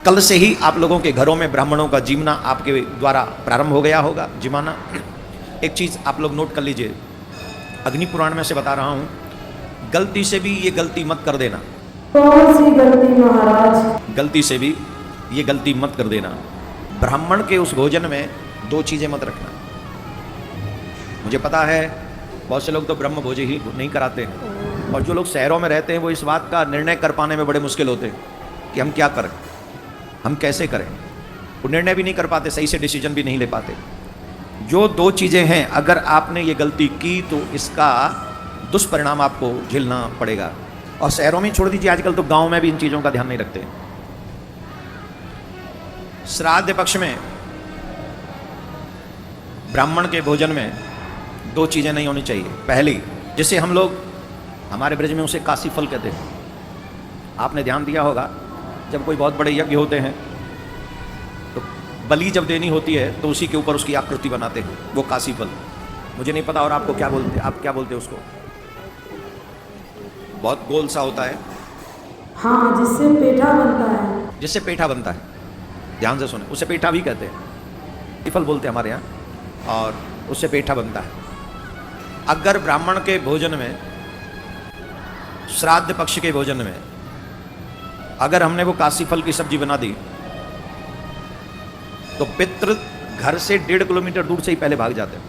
कल से ही आप लोगों के घरों में ब्राह्मणों का जीवना आपके द्वारा प्रारंभ हो गया होगा, जिमाना। एक चीज़ आप लोग नोट कर लीजिए, अग्नि पुराण में से बता रहा हूँ, गलती से भी ये गलती मत कर देना। कौन सी गलती महाराज? गलती से भी ये गलती मत कर देना, ब्राह्मण के उस भोजन में दो चीज़ें मत रखना। मुझे पता है बहुत से लोग तो ब्रह्म भोज ही नहीं कराते हैं, और जो लोग शहरों में रहते हैं वो इस बात का निर्णय कर पाने में बड़े मुश्किल होते हैं कि हम क्या करें, हम कैसे करें। वो निर्णय भी नहीं कर पाते, सही से डिसीजन भी नहीं ले पाते। जो दो चीज़ें हैं, अगर आपने ये गलती की तो इसका दुष्परिणाम आपको झेलना पड़ेगा। और शहरों में छोड़ दीजिए, आजकल तो गांव में भी इन चीज़ों का ध्यान नहीं रखते। श्राद्ध पक्ष में ब्राह्मण के भोजन में दो चीज़ें नहीं होनी चाहिए। पहली, जिसे हम लोग हमारे ब्रज में उसे काशी फल कहते हैं। आपने ध्यान दिया होगा, जब कोई बहुत बड़े यज्ञ होते हैं तो बलि जब देनी होती है तो उसी के ऊपर उसकी आकृति बनाते हैं, वो काशी फल। मुझे नहीं पता और आपको क्या बोलते हैं, आप क्या बोलते हैं उसको? बहुत गोल सा होता है। हाँ, जिससे पेठा बनता है। जिससे पेठा बनता है, ध्यान से सुने, उसे पेठा भी कहते हैं, फल बोलते हैं हमारे यहाँ, और उससे पेठा बनता है। अगर ब्राह्मण के भोजन में, श्राद्ध पक्ष के भोजन में अगर हमने वो काशी फल की सब्जी बना दी तो पितृ घर से 1.5 किलोमीटर दूर से ही पहले भाग जाते हैं,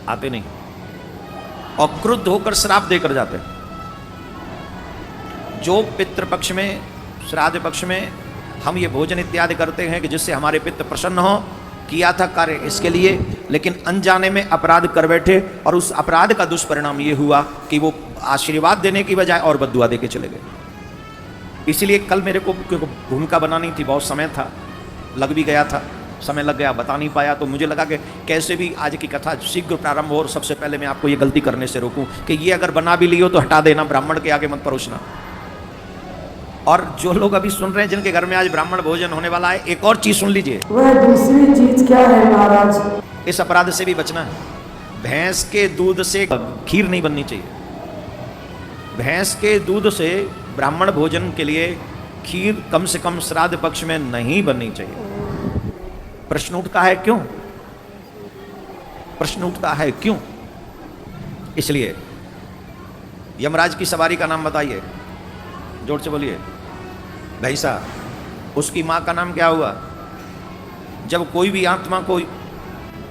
आते नहीं, और क्रुद्ध होकर श्राप देकर जाते हैं। जो पितृपक्ष में, श्राद्ध पक्ष में हम ये भोजन इत्यादि करते हैं कि जिससे हमारे पितृ प्रसन्न हो, किया था कार्य इसके लिए, लेकिन अनजाने में अपराध कर बैठे, और उस अपराध का दुष्परिणाम ये हुआ कि वो आशीर्वाद देने की बजाय और बद्दुआ दे के चले गए। इसीलिए कल मेरे को भूमिका बनानी थी, बहुत समय था, लग भी गया था, समय लग गया, बता नहीं पाया। तो मुझे लगा कि कैसे भी आज की कथा शीघ्र प्रारंभ हो, और सबसे पहले मैं आपको ये गलती करने से रोकूं कि ये अगर बना भी ली हो तो हटा देना, ब्राह्मण के आगे मत परोसना। और जो लोग अभी सुन रहे हैं, जिनके घर में आज ब्राह्मण भोजन होने वाला है, एक और चीज सुन लीजिए। वह दूसरी चीज क्या है महाराज? इस अपराध से भी बचना है। भैंस के दूध से खीर नहीं बननी चाहिए। भैंस के दूध से ब्राह्मण भोजन के लिए खीर कम से कम श्राद्ध पक्ष में नहीं बननी चाहिए। प्रश्न उठता है क्यों? प्रश्न उठता है क्यों? इसलिए यमराज की सवारी का नाम बताइए, जोर से बोलिए। भैंसा, उसकी मां का नाम क्या हुआ? जब कोई भी आत्मा को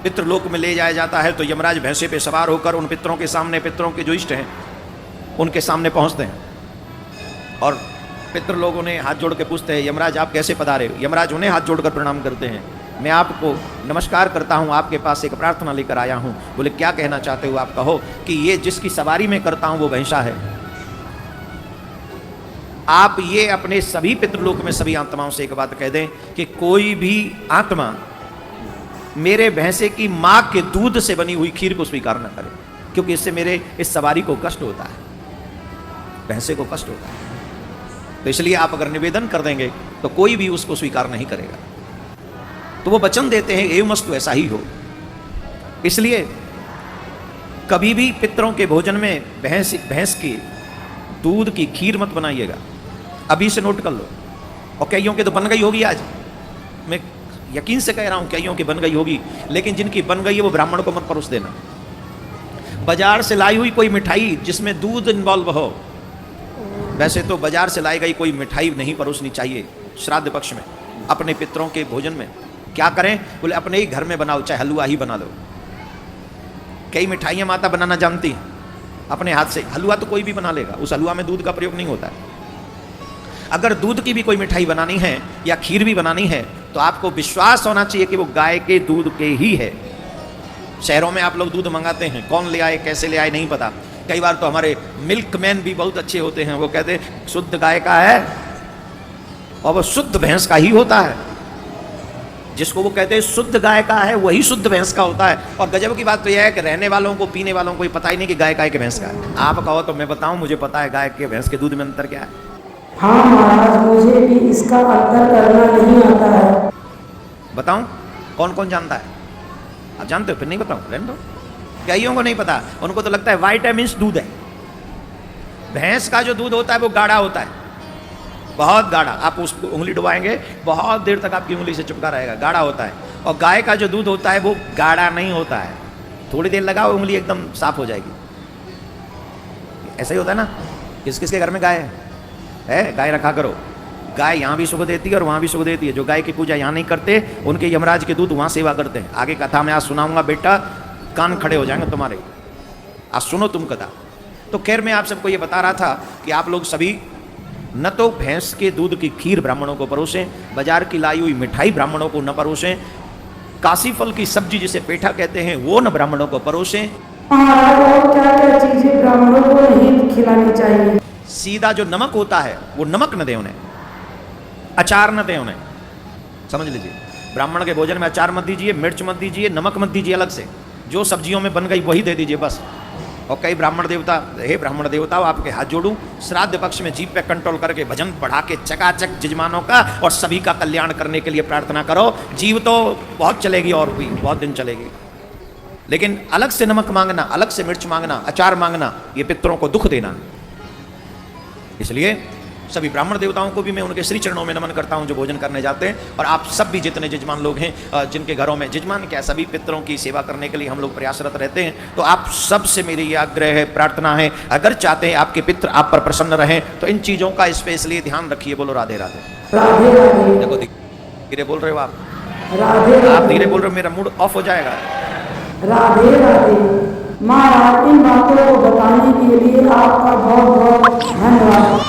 पितृलोक में ले जाया जाता है तो यमराज भैंसे पे सवार होकर उन पितरों के सामने, पितरों के जो इष्ट हैं उनके सामने पहुंचते हैं, और पितृ लोगों ने हाथ जोड़ के पूछते हैं, यमराज आप कैसे पधारे? यमराज उन्हें हाथ जोड़कर प्रणाम करते हैं, मैं आपको नमस्कार करता हूं, आपके पास एक प्रार्थना लेकर आया हूं। बोले क्या कहना चाहते हो? आप कहो कि ये जिसकी सवारी में करता हूं वो भैंसा है। आप ये अपने सभी पितृलोक में सभी आत्माओं से एक बात कह दें कि कोई भी आत्मा मेरे भैंसे की मां के दूध से बनी हुई खीर को स्वीकार न करे, क्योंकि इससे मेरे इस सवारी को कष्ट होता है, भैंसे को कष्ट होता है। तो इसलिए आप अगर निवेदन कर देंगे तो कोई भी उसको स्वीकार नहीं करेगा। तो वो वचन देते हैं एवमस्तु, ऐसा ही हो। इसलिए कभी भी पितरों के भोजन में भैंस के दूध की खीर मत बनाइएगा। अभी से नोट कर लो। और कईयों के तो बन गई होगी, आज मैं यकीन से कह रहा हूं कईयों की बन गई होगी, लेकिन जिनकी बन गई है वो ब्राह्मण को मत परोस देना। बाजार से लाई हुई कोई मिठाई जिसमें दूध इन्वॉल्व हो, वैसे तो बाजार से लाई गई कोई मिठाई नहीं परोसनी चाहिए श्राद्ध पक्ष में। अपने पितरों के भोजन में क्या करें? बोले अपने ही घर में बनाओ, चाहे हलवा ही बना लो। कई मिठाइयाँ माता बनाना जानती हैं अपने हाथ से, हलवा तो कोई भी बना लेगा, उस हलवा में दूध का प्रयोग नहीं होता है। अगर दूध की भी कोई मिठाई बनानी है या खीर भी बनानी है तो आपको विश्वास होना चाहिए कि वो गाय के दूध के ही है। शहरों में आप लोग दूध मंगाते हैं, कौन ले आए, कैसे ले आए नहीं पता। कई बार तो हमारे मिल्कमैन भी बहुत अच्छे होते हैं, वो कहते हैं शुद्ध गाय का है, और वो शुद्ध भैंस का ही होता है। जिसको वो कहते हैं शुद्ध गाय का है वही शुद्ध भैंस का होता है। और गजब की बात तो यह है कि रहने वालों को, पीने वालों को पता ही नहीं कि गाय का है कि भैंस का है। आप कहो तो मैं बताऊं, मुझे पता है गाय के भैंस के दूध में अंतर क्या है। हाँ महाराज, मुझे भी इसका अंतर करना नहीं आता है। बताऊं कौन कौन जानता है? आप जानते हो? फिर नहीं बताऊं, रहने दो। कईयों को नहीं पता, उनको तो लगता है वाइटामिन्स दूध है। भैंस का जो दूध होता है वो गाढ़ा होता है, बहुत गाढ़ा। आप उस उंगली डुबाएंगे, बहुत देर तक आपकी उंगली से चिपका रहेगा, गाढ़ा होता है। और गाय का जो दूध होता है वो गाढ़ा नहीं होता है, थोड़ी देर लगाओ उंगली एकदम साफ हो जाएगी। ऐसा ही होता है ना। किस किस के घर में गाय है? गाय रखा करो। गाय यहाँ भी सुख देती है और वहाँ भी सुख देती है। जो गाय की पूजा यहाँ नहीं करते, उनके यमराज के दूत वहाँ सेवा करते हैं। आगे कथा मैं आज सुनाऊंगा, बेटा कान खड़े हो जाएंगे तुम्हारे। आज सुनो तुम कथा। तो खैर मैं आप सबको ये बता रहा था कि आप लोग सभी न तो भैंस के दूध की खीर ब्राह्मणों को परोसें, बाजार की लाई हुई मिठाई ब्राह्मणों को न परोसें, काशी फल की सब्जी जिसे पेठा कहते हैं वो न ब्राह्मणों को परोसें। महाराज और क्या क्या चीजें ब्राह्मणों को नहीं खिलानी चाहिए? सीधा जो नमक होता है वो नमक न दे उन्हें, अचार न दे उन्हें। समझ लीजिए, ब्राह्मण के भोजन में अचार मत दीजिए, मिर्च मत दीजिए, नमक मत दीजिए अलग से। जो सब्जियों में बन गई वही दे दीजिए बस। और कई ब्राह्मण देवता, हे ब्राह्मण देवताओं आपके हाथ जोड़ूं, श्राद्ध पक्ष में जीभ पे कंट्रोल करके भजन बढ़ा के चकाचक जजमानों का और सभी का कल्याण करने के लिए प्रार्थना करो। जीव तो बहुत चलेगी और भी बहुत दिन चलेगी, लेकिन अलग से नमक मांगना, अलग से मिर्च मांगना, अचार मांगना, ये पितरों को दुख देना। इसलिए सभी ब्राह्मण देवताओं को भी मैं उनके श्री चरणों में नमन करता हूं जो भोजन करने जाते हैं। और आप सब भी जितने जजमान लोग हैं, जिनके घरों में जजमान क्या सभी पितरों की सेवा करने के लिए हम लोग प्रयासरत रहते हैं, तो आप सब से मेरी ये आग्रह है, प्रार्थना है, अगर चाहते हैं आपके पितर आप पर प्रसन्न रहें तो इन चीज़ों का स्पेशली ध्यान रखिए। बोलो राधे राधे। राधे राधे। देखो धीरे बोल रहे हो आप, राधे आप धीरे बोल रहे हो, मेरा मूड ऑफ हो जाएगा। राधे राधे। महाराज इन बातों को बताने के लिए आपका बहुत बहुत धन्यवाद।